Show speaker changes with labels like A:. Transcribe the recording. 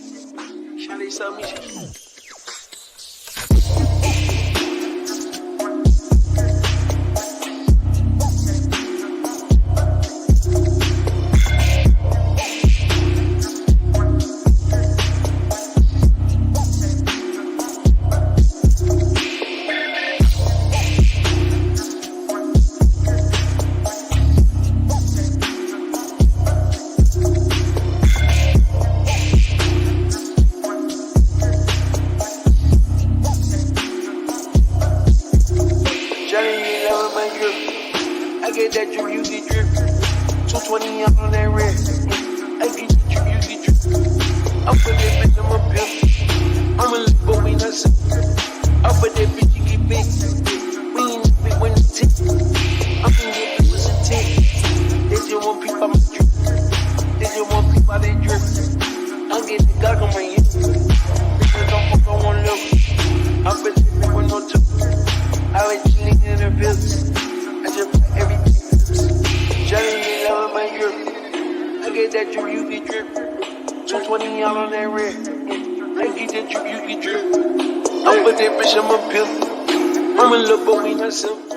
A: Shawty saw me. I get that drip, you get drip. 220 out on that red. I get the drip, you get drip. I put that bitch on my bill. I'm a little boy, we not sick. I put that bitch, you get big. We ain't big when it's tick. I'm in here, it was a tick. They just want people out my drip. They just want people out their drip. I get the Glock on my hip. Bitches don't fuck on one level. I put that bitch with no tip. I was chilling in the fields. I just put everything. Johnny, you love my drip. I get that drip, you get drip. 220 out on that red. I get that drip, you get drip. I put that bitch on my pill. I'm a little boy, we not simple.